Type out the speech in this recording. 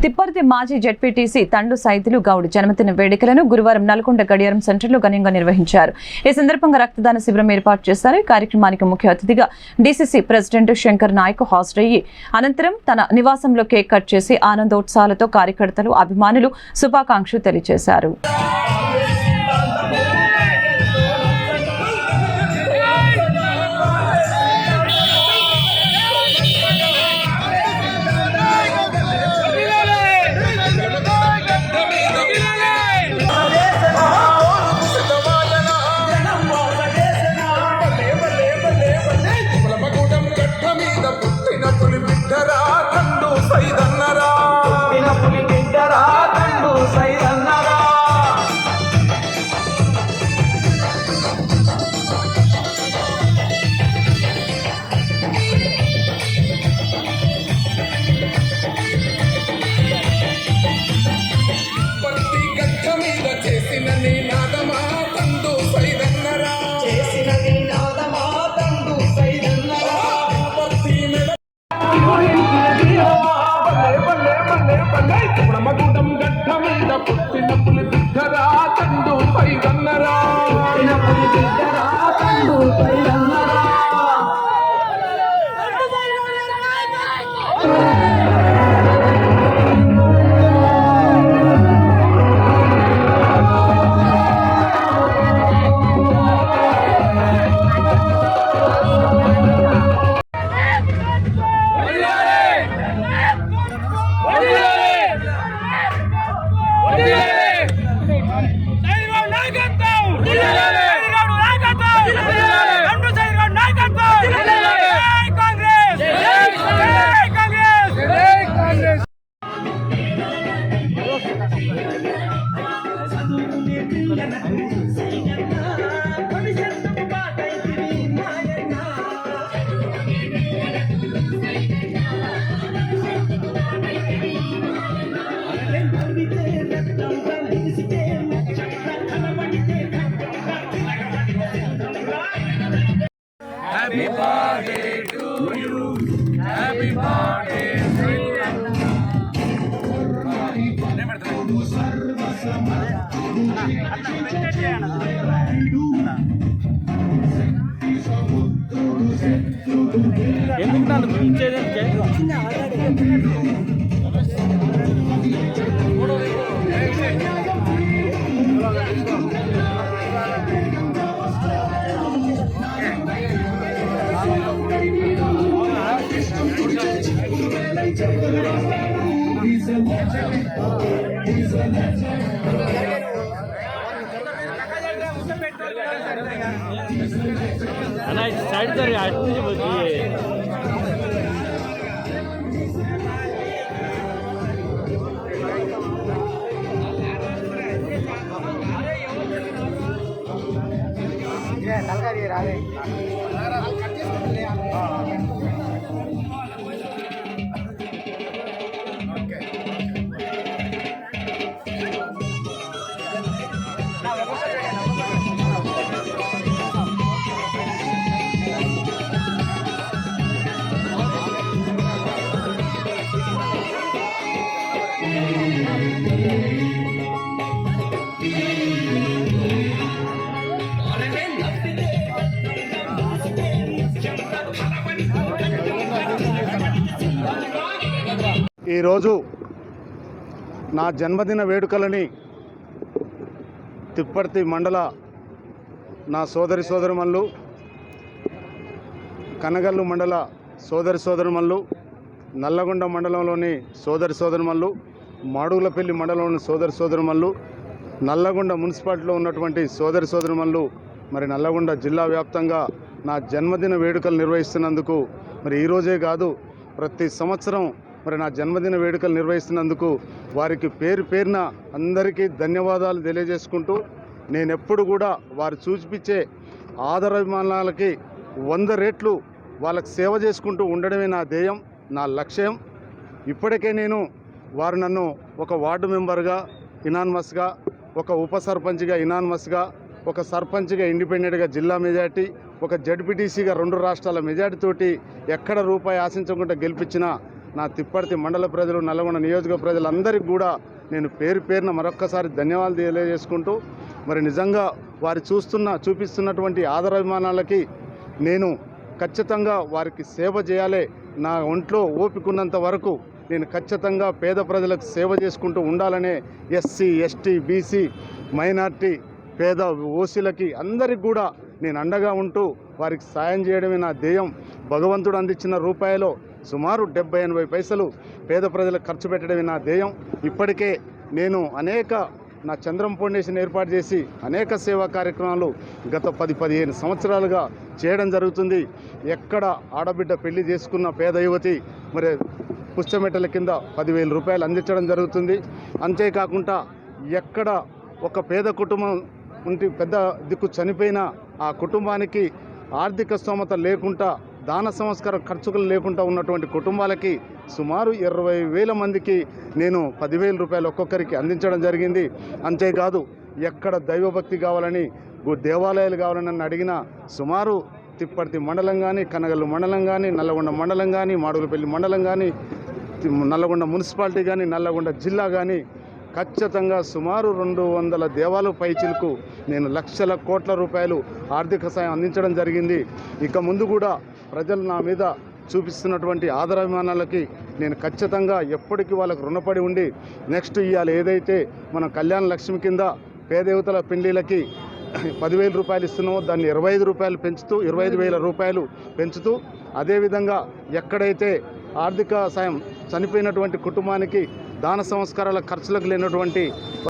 తిప్పర్తి మాజీ జెడ్పీటీసీ తండు సైదులు గౌడ్ జన్మదిన వేడుకలను గురువారం నల్గొండ గడియారం సెంటర్లో ఘనంగా నిర్వహించారు. ఈ సందర్భంగా రక్తదాన శిబిరం ఏర్పాటు చేశారు. ఈ కార్యక్రమానికి ముఖ్య అతిథిగా డీసీసీ ప్రెసిడెంట్ శంకర్ నాయక్ హాజరయ్యి అనంతరం తన నివాసంలో కేక్ కట్ చేసి ఆనందోత్సాహాలతో కార్యకర్తలు, అభిమానులు శుభాకాంక్షలు తెలియజేశారు. Happy birthday to you. Happy birthday to you. Side कर ఈరోజు నా జన్మదిన వేడుకలని తిప్పర్తి మండల నా సోదరిమణులు, కనగల్లు మండల సోదరిమణులు, నల్లగొండ మండలంలోని సోదరిమణులు, మాడుగులపల్లి మండలంలోని సోదరిమణులు, నల్లగొండ మున్సిపాలిటీలో ఉన్నటువంటి సోదరిమణులు, మరి నల్లగొండ జిల్లా వ్యాప్తంగా నా జన్మదిన వేడుకలు నిర్వహిస్తున్నందుకు మరి ఈరోజే కాదు ప్రతి సంవత్సరం మరి నా జన్మదిన వేడుకలు నిర్వహిస్తున్నందుకు వారికి పేరు పేరున అందరికీ ధన్యవాదాలు తెలియజేసుకుంటూ నేనెప్పుడు కూడా వారు చూపించే ఆదరాభిమానాలకి 100 రెట్లు వాళ్ళకి సేవ చేసుకుంటూ ఉండడమే నా ధ్యేయం, నా లక్ష్యం. ఇప్పటికే నేను వారు నన్ను ఒక వార్డు మెంబర్గా ఇనానిమస్గా, ఒక ఉప సర్పంచ్గా ఇనానిమస్గా, ఒక సర్పంచ్గా ఇండిపెండెంట్గా జిల్లా మెజార్టీ, ఒక జడ్పీటీసీగా 2 రాష్ట్రాల మెజార్టీతోటి ఎక్కడ రూపాయి ఆశించకుండా గెలిపించిన నా తిప్పర్తి మండల ప్రజలు, నల్గొండ నియోజక ప్రజలందరికీ కూడా నేను పేరు పేరున మరొక్కసారి ధన్యవాదాలు తెలియజేసుకుంటూ, మరి నిజంగా వారు చూపిస్తున్నటువంటి ఆదరాభిమానాలకి నేను ఖచ్చితంగా వారికి సేవ చేయాలి. నా ఒంట్లో ఓపికన్నంత వరకు నేను ఖచ్చితంగా పేద ప్రజలకు సేవ చేసుకుంటూ ఉండాలనే ఎస్సీ, ఎస్టీ, బీసీ, మైనార్టీ, పేద ఓసీలకి అందరికి కూడా నేను అండగా ఉంటూ వారికి సాయం చేయడమే నా ధ్యేయం. భగవంతుడు అందించిన రూపాయలో సుమారు 70-80 పైసలు పేద ప్రజలకు ఖర్చు పెట్టడమే నా ధ్యేయం. ఇప్పటికే నేను నా చంద్రం ఫౌండేషన్ ఏర్పాటు చేసి అనేక సేవా కార్యక్రమాలు గత 10-15 సంవత్సరాలుగా చేయడం జరుగుతుంది. ఎక్కడ ఆడబిడ్డ పెళ్లి చేసుకున్న పేద యువతి మరి పుస్తమెట్టల కింద 10,000 రూపాయలు అందించడం జరుగుతుంది. అంతేకాకుండా ఎక్కడ ఒక పేద కుటుంబం ఉంటే పెద్ద దిక్కు చనిపోయినా ఆ కుటుంబానికి ఆర్థిక స్తోమత లేకుండా, దాన సంస్కార ఖర్చులు లేకుండా ఉన్నటువంటి కుటుంబాలకి సుమారు 20,000 మందికి నేను 10,000 రూపాయలు ఒక్కొక్కరికి అందించడం జరిగింది. అంతేకాదు ఎక్కడ దైవభక్తి కావాలని, దేవాలయాలు కావాలని నన్ను అడిగిన సుమారు తిప్పర్తి మండలం కానీ, కనగల్లు మండలం కానీ, నల్లగొండ మండలం కానీ, మాడుగులపల్లి మండలం కానీ, నల్లగొండ మున్సిపాలిటీ కానీ, నల్లగొండ జిల్లా కానీ ఖచ్చితంగా సుమారు 200 దేవాలయ పైచిలకు నేను లక్షల కోట్ల రూపాయలు ఆర్థిక సాయం అందించడం జరిగింది. ఇక ముందు కూడా ప్రజలు నా మీద చూపిస్తున్నటువంటి ఆదరాభిమానాలకి నేను ఖచ్చితంగా ఎప్పటికీ వాళ్ళకు రుణపడి ఉండి, నెక్స్ట్ ఇవాళ ఏదైతే మనం కళ్యాణ లక్ష్మి కింద పేద యువతల పెళ్లిళ్ళకి 10,000 రూపాయలు ఇస్తున్నామో దాన్ని 25 రూపాయలు పెంచుతూ 25,000 రూపాయలు పెంచుతూ, అదేవిధంగా ఎక్కడైతే ఆర్థిక సాయం చనిపోయినటువంటి కుటుంబానికి దాన సంస్కారాల ఖర్చులకు లేనటువంటి